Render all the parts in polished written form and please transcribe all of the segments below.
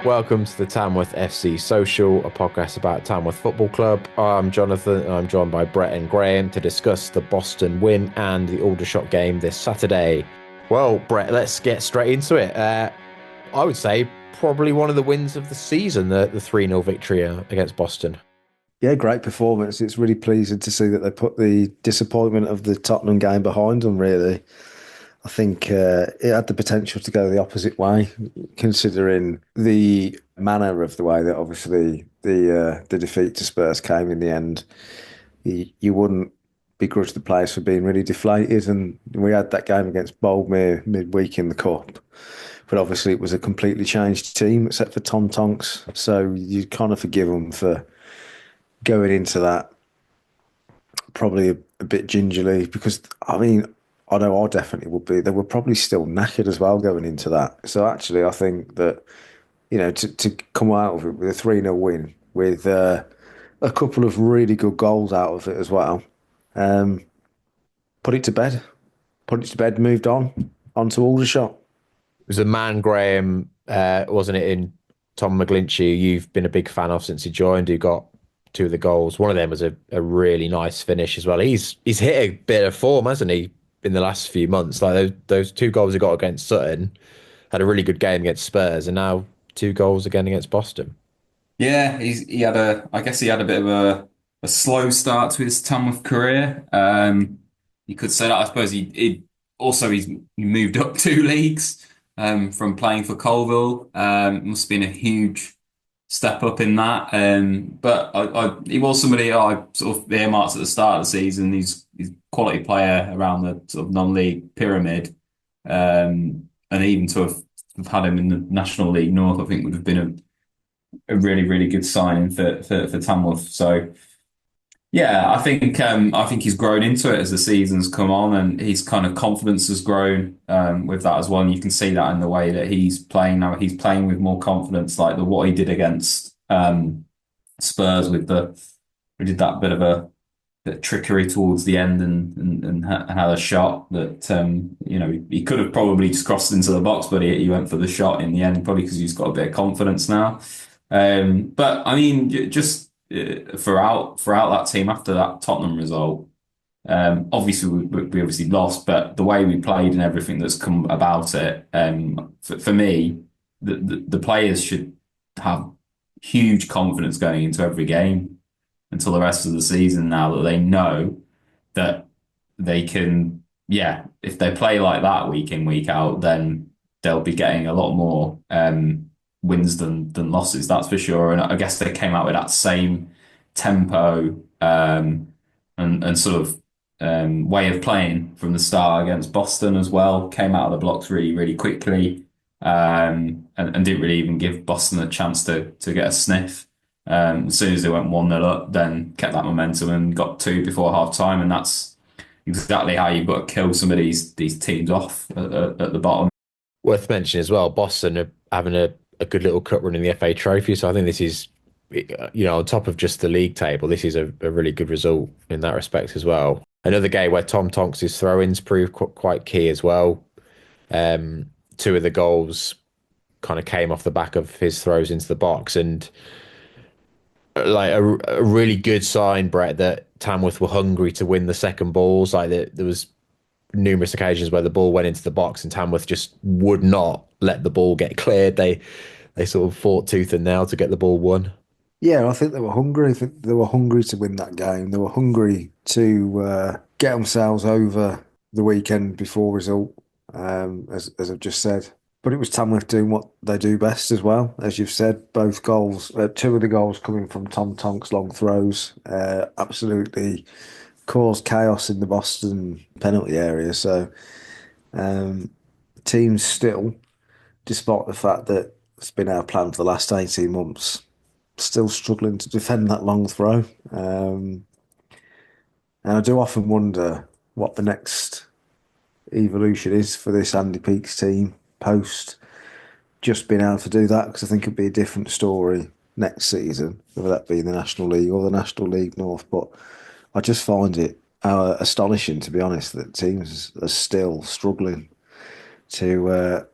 Welcome to the Tamworth FC Social, a podcast about Tamworth Football Club. I'm Jonathan, and I'm joined by Brett and Graham to discuss the Boston win and the Aldershot game this Saturday. Well, Brett, let's get straight into it. I would say probably one of the wins of the season, the 3-0 victory against Boston. Yeah, great performance. It's really pleasing to see that they put the disappointment of the Tottenham game behind them, really. I think it had the potential to go the opposite way, considering the manner of the way that obviously the defeat to Spurs came in the end. You wouldn't begrudge the players for being really deflated, and we had that game against Boldmere midweek in the cup. But obviously, it was a completely changed team except for Tom Tonks, so you kind of forgive them for going into that probably a bit gingerly because I know I definitely would be. They were probably still knackered as well going into that. So actually, I think that to come out of it with a 3-0 win with a couple of really good goals out of it as well, um, put it to bed, moved on to Aldershot. It was a man, Graham, wasn't it, in Tom McGlinchey, you've been a big fan of since he joined, who got two of the goals. One of them was a really nice finish as well. He's hit a bit of form, hasn't he, in the last few months? Like those two goals he got against Sutton, had a really good game against Spurs, and now two goals again against Boston. Yeah, he had I guess he had a bit of a slow start to his Tamworth career. You could say that. I suppose he moved up two leagues from playing for Colville. Must have been a huge step up in that. But he was somebody I sort of earmarked at the start of the season. He's a quality player around the sort of non-league pyramid. And even to have had him in the National League North, I think would have been a really, really good signing for Tamworth. So yeah, I think he's grown into it as the season's come on, and his kind of confidence has grown with that as well. And you can see that in the way that he's playing now. He's playing with more confidence, like what he did against Spurs with we did that bit of a bit of trickery towards the end and had a shot that he could have probably just crossed into the box, but he went for the shot in the end, probably because he's got a bit of confidence now. But I mean, just throughout that team after that Tottenham result, obviously we obviously lost, but the way we played and everything that's come about it, for me, the players should have huge confidence going into every game until the rest of the season. Now that they know that they can, yeah, if they play like that week in week out, then they'll be getting a lot more. Wins than losses, that's for sure. And I guess they came out with that same tempo and sort of way of playing from the start against Boston as well. Came out of the blocks really, really quickly and didn't really even give Boston a chance to get a sniff. As soon as they went 1-0 up, then kept that momentum and got two before half time. And that's exactly how you've got to kill some of these teams off at the bottom. Worth mentioning as well, Boston are having a good little cup run in the FA Trophy. So I think this is, on top of just the league table, this is a really good result in that respect as well. Another game where Tom Tonks' throw-ins proved quite key as well. Two of the goals kind of came off the back of his throws into the box, and like a really good sign, Brett, that Tamworth were hungry to win the second balls. Like there was numerous occasions where the ball went into the box and Tamworth just would not let the ball get cleared. They sort of fought tooth and nail to get the ball won. Yeah, I think they were hungry. I think they were hungry to win that game. They were hungry to get themselves over the weekend before result, as I've just said. But it was Tamworth doing what they do best as well, as you've said. Both goals, two of the goals coming from Tom Tonks' long throws, absolutely caused chaos in the Boston penalty area. So teams still, despite the fact that it's been our plan for the last 18 months, still struggling to defend that long throw. And I do often wonder what the next evolution is for this Andy Peaks team post just being able to do that, because I think it'd be a different story next season, whether that be in the National League or the National League North. But I just find it astonishing, to be honest, that teams are still struggling to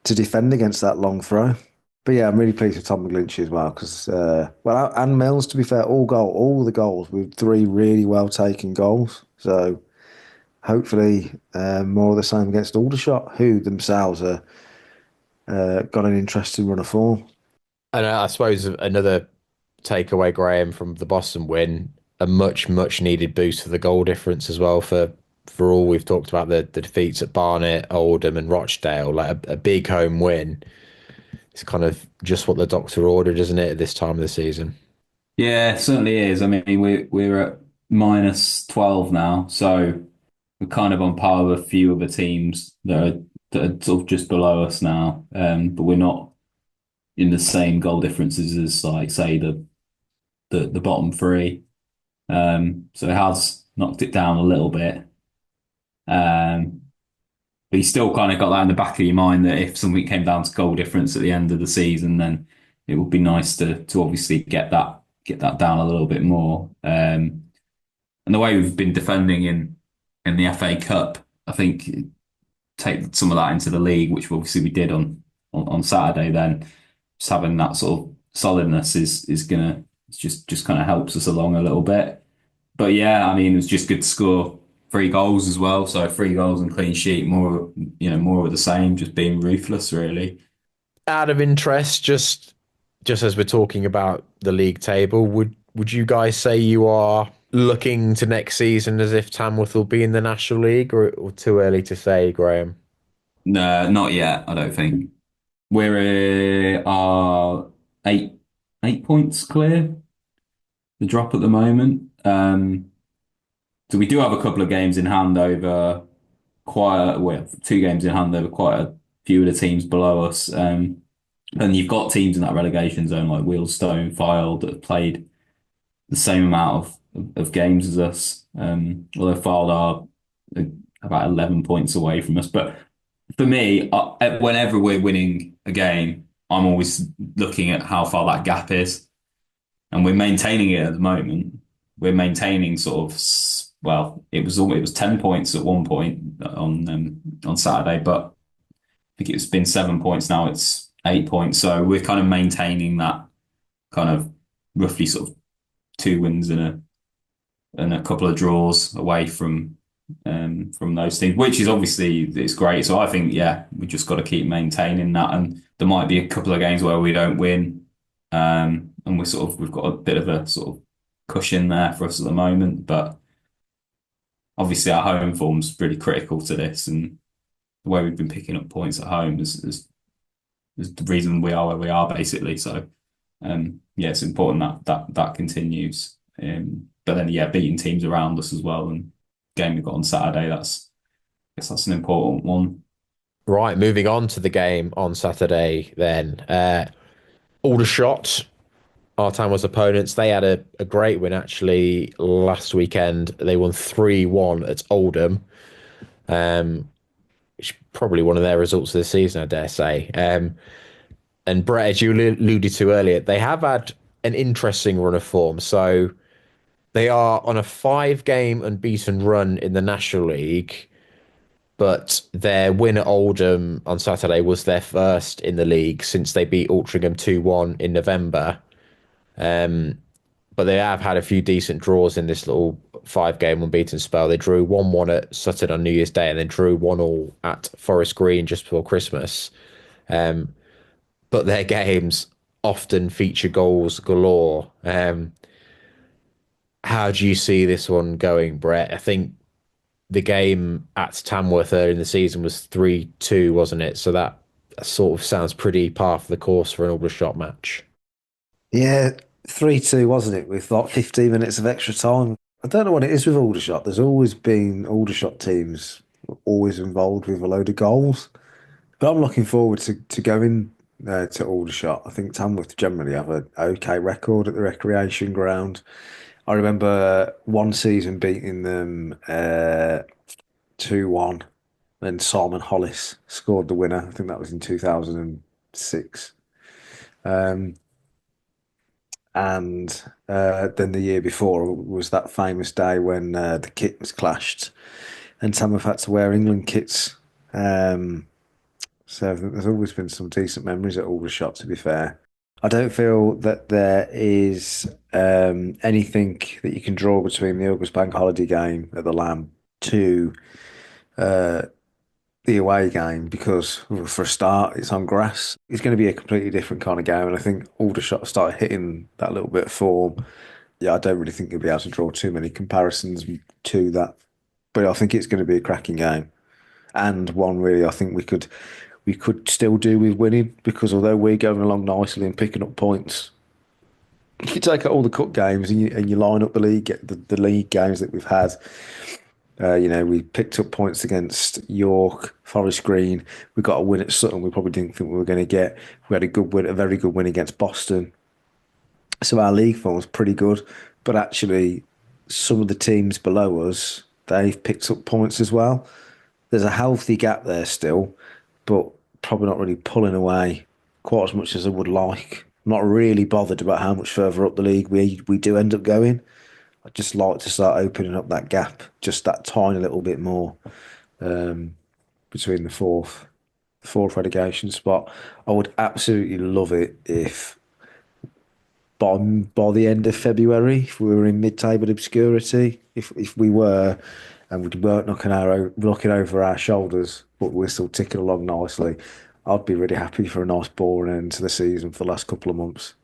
defend against that long throw. But yeah, I'm really pleased with Tom McGlinchey as well because, well, and Mills, to be fair, all the goals with three really well taken goals. So hopefully, more of the same against Aldershot, who themselves are got an interesting run of form. And I suppose another takeaway, Graham, from the Boston win, a much needed boost for the goal difference as well for all we've talked about the defeats at Barnet, Oldham, and Rochdale. Like a big home win. It's kind of just what the doctor ordered, isn't it, at this time of the season? Yeah, it certainly is. I mean, we're at -12 now, so we're kind of on par with a few other teams that are sort of just below us now. But we're not in the same goal differences as, like, say, the bottom three. So it has knocked it down a little bit. Um, but you still kind of got that in the back of your mind that if something came down to goal difference at the end of the season, then it would be nice to obviously get that down a little bit more. And the way we've been defending in the FA Cup, I think take some of that into the league, which obviously we did on Saturday. Then just having that sort of solidness is gonna it's just kind of helps us along a little bit. But yeah, I mean, it was just good to score 3 goals as well. So 3 goals and clean sheet, more of the same, just being ruthless, really. Out of interest, just as we're talking about the league table, would you guys say you are looking to next season as if Tamworth will be in the National League, or too early to say, Graham? No, not yet. I don't think we're are 8 points clear. The drop at the moment. So we do have a couple of games in hand over well, 2 games in hand over quite a few of the teams below us. And you've got teams in that relegation zone like Wealdstone, Fylde that have played the same amount of games as us. Although Fylde are about 11 points away from us. But for me, whenever we're winning a game, I'm always looking at how far that gap is, and we're maintaining it at the moment. We're maintaining sort of, well, it was 10 points at one point on Saturday, but I think it's been 7 points now. It's 8 points, so we're kind of maintaining that kind of roughly sort of 2 wins and a couple of draws away from those things, which is obviously it's great. So I think, yeah, we just got to keep maintaining that, and there might be a couple of games where we don't win, and we've got a bit of a sort of cushion there for us at the moment. But obviously our home form's really critical to this, and the way we've been picking up points at home is the reason we are where we are, basically. So yeah, it's important that continues. But then, yeah, beating teams around us as well, and game we got on Saturday, I guess that's an important one. Right, moving on to the game on Saturday then. Aldershot, our Tamworth opponents, they had a great win actually last weekend. They won 3-1 at Oldham, which is probably one of their results of the season, I dare say. And Brett, as you alluded to earlier, they have had an interesting run of form. So they are on a 5-game unbeaten run in the National League, but their win at Oldham on Saturday was their first in the league since they beat Altrincham 2-1 in November. But they have had a few decent draws in this little 5-game unbeaten spell. They drew 1-1 at Sutton on New Year's Day and then drew 1-1 at Forest Green just before Christmas. But their games often feature goals galore. How do you see this one going, Brett? I think the game at Tamworth earlier in the season was 3-2, wasn't it? So that sort of sounds pretty par for the course for an Aldershot match. Yeah, 3-2, wasn't it? With like 15 minutes of extra time. I don't know what it is with Aldershot. There's always been Aldershot teams always involved with a load of goals. But I'm looking forward to going to Aldershot. I think Tamworth generally have an okay record at the recreation ground. I remember one season beating them 2-1. Then Simon Hollis scored the winner. I think that was in 2006. And then the year before was that famous day when the kit was clashed and Tamworth had to wear England kits. So there's always been some decent memories at Aldershot, to be fair. I don't feel that there is anything that you can draw between the August Bank Holiday game at the Lamb to the away game because, well, for a start, it's on grass. It's going to be a completely different kind of game, and I think Aldershot started hitting that little bit of form. Yeah, I don't really think you'll be able to draw too many comparisons to that, but I think it's going to be a cracking game and one really I think we could still do with winning because although we're going along nicely and picking up points, you take out all the cup games and you line up the league games that we've had. We picked up points against York, Forest Green. We got a win at Sutton. We probably didn't think we were going to get. We had a good win, a very good win against Boston. So our league form was pretty good, but actually, some of the teams below us they've picked up points as well. There's a healthy gap there still, but probably not really pulling away quite as much as I would like. I'm not really bothered about how much further up the league we do end up going. I'd just like to start opening up that gap, just that tiny little bit more between the fourth relegation spot. I would absolutely love it if by the end of February, if we were in mid-table obscurity, if we were, and we weren't looking over our shoulders, but we're still ticking along nicely, I'd be really happy for a nice boring end to the season for the last couple of months.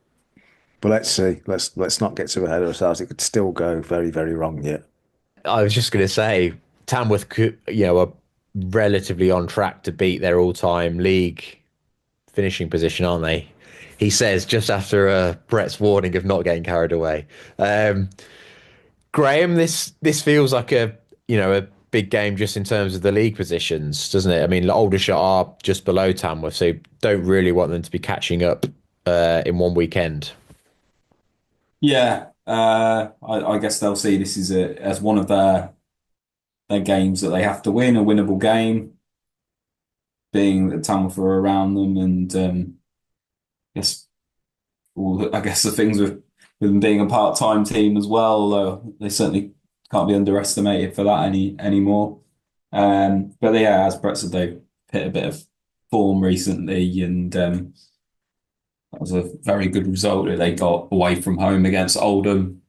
But let's see. Let's not get too ahead of ourselves. It could still go very, very wrong yet. I was just going to say, Tamworth, are relatively on track to beat their all-time league finishing position, aren't they? He says just after Brett's warning of not getting carried away. Um, Graham, this feels like a big game just in terms of the league positions, doesn't it? I mean, Aldershot are just below Tamworth, so don't really want them to be catching up in one weekend. Yeah, I guess they'll see this as one of their games that they have to win, a winnable game, being that Tamworth are around them, and yes, I guess the things with them being a part-time team as well, although they certainly can't be underestimated for that anymore. But yeah, as Brett said, they've hit a bit of form recently, and that was a very good result that they got away from home against Oldham.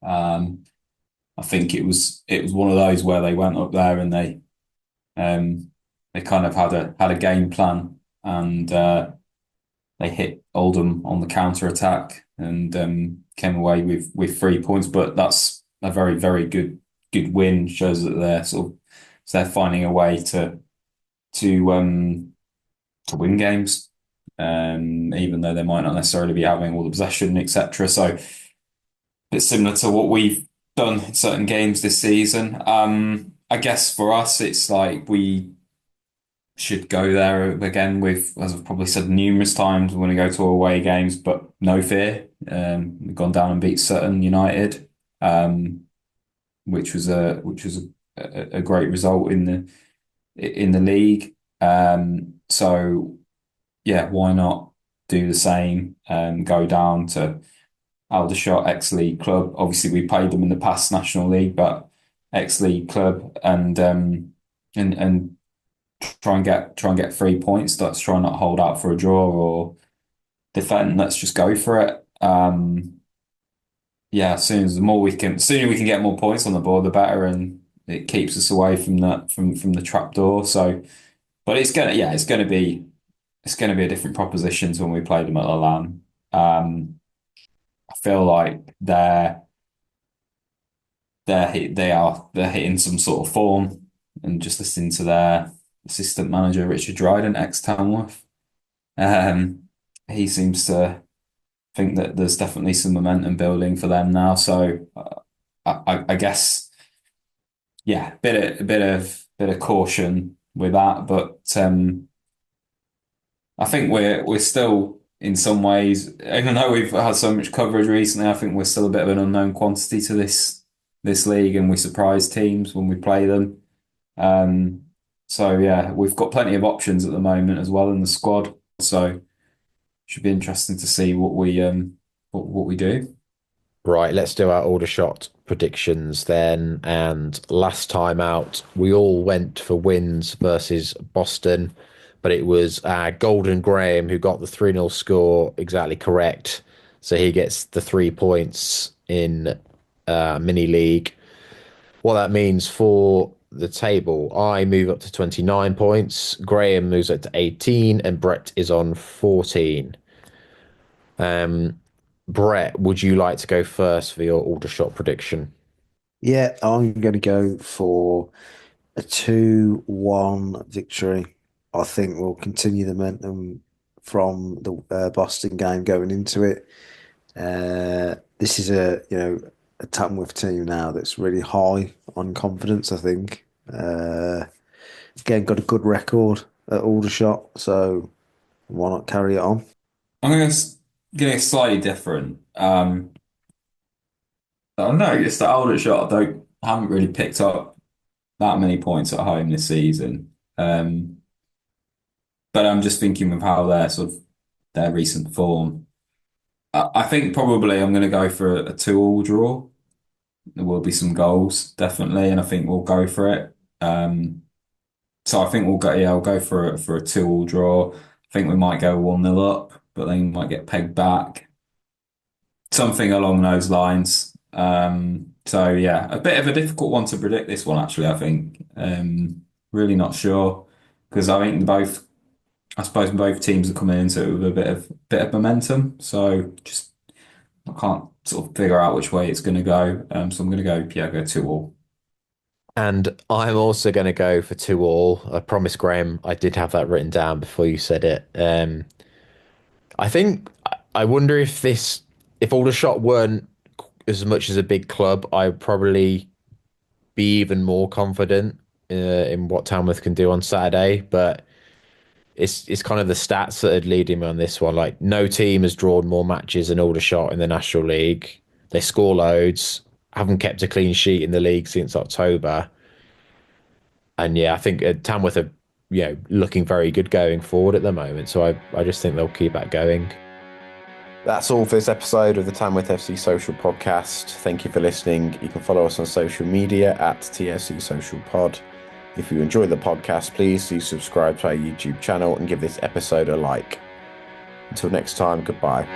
Um, I think it was one of those where they went up there and they kind of had a game plan, and they hit Oldham on the counter attack and came away with 3 points. But that's a very, very good win. Shows that they're finding a way to win games, even though they might not necessarily be having all the possession, etc. So it's similar to what we've done in certain games this season. I guess for us, it's like we should go there again with, as I've probably said numerous times, we want to go to away games, but no fear. We've gone down and beat Sutton United, which was a great result in the league. So yeah, why not do the same and go down to Aldershot ex-league club? Obviously, we played them in the past National League, but ex-league club, and try and get 3 points. Let's try and not hold out for a draw or defend. Let's just go for it. Yeah, sooner we can get more points on the board, the better, and it keeps us away from the trap door. So, but it's gonna be a different proposition to when we played them at Lamb. I feel like they're hitting some sort of form, and just listening to their assistant manager Richard Dryden, ex-Tamworth, he seems to think that there's definitely some momentum building for them now. So I guess yeah, bit of caution with that, but I think we're still in some ways, even though we've had so much coverage recently, I think we're still a bit of an unknown quantity to this league, and we surprise teams when we play them. So yeah, we've got plenty of options at the moment as well in the squad. So should be interesting to see what we do. Right, let's do our Aldershot predictions then. And last time out, we all went for wins versus Boston. but it was Golden Graham who got the 3-0 score exactly correct. So he gets the 3 points in mini league. What that means for the table, I move up to 29 points, Graham moves up to 18, and Brett is on 14. Brett, would you like to go first for your Aldershot prediction? Yeah, I'm going to go for a 2-1 victory. I think we'll continue the momentum from the Boston game going into it. This is a Tamworth team now that's really high on confidence, I think. Again, got a good record at Aldershot, so why not carry it on? I'm going to slightly different. I noticed that Aldershot haven't really picked up that many points at home this season. But I'm just thinking of how their recent form. I think probably I'm going to go for a 2-2 draw. There will be some goals, definitely, and I think we'll go for it. So I think I'll go for a 2-2 draw. I think we might go 1-0 up, but then we might get pegged back. Something along those lines. So yeah, a bit of a difficult one to predict this one, actually, I think. Really not sure. Because I suppose both teams are coming into it with a bit of momentum. So just I can't sort of figure out which way it's going to go. So I'm going to go 2-2. And I'm also going to go for 2-2. I promise, Graham, I did have that written down before you said it. I think I wonder if Aldershot weren't as much as a big club, I'd probably be even more confident in what Tamworth can do on Saturday. But it's kind of the stats that are leading me on this one. Like no team has drawn more matches than Aldershot in the National League. They score loads, haven't kept a clean sheet in the league since October. And yeah, I think Tamworth are looking very good going forward at the moment. So I just think they'll keep that going. That's all for this episode of the Tamworth FC Social podcast. Thank you for listening. You can follow us on social media at TFC Social Pod. If you enjoy the podcast, please do subscribe to our YouTube channel and give this episode a like. Until next time, goodbye.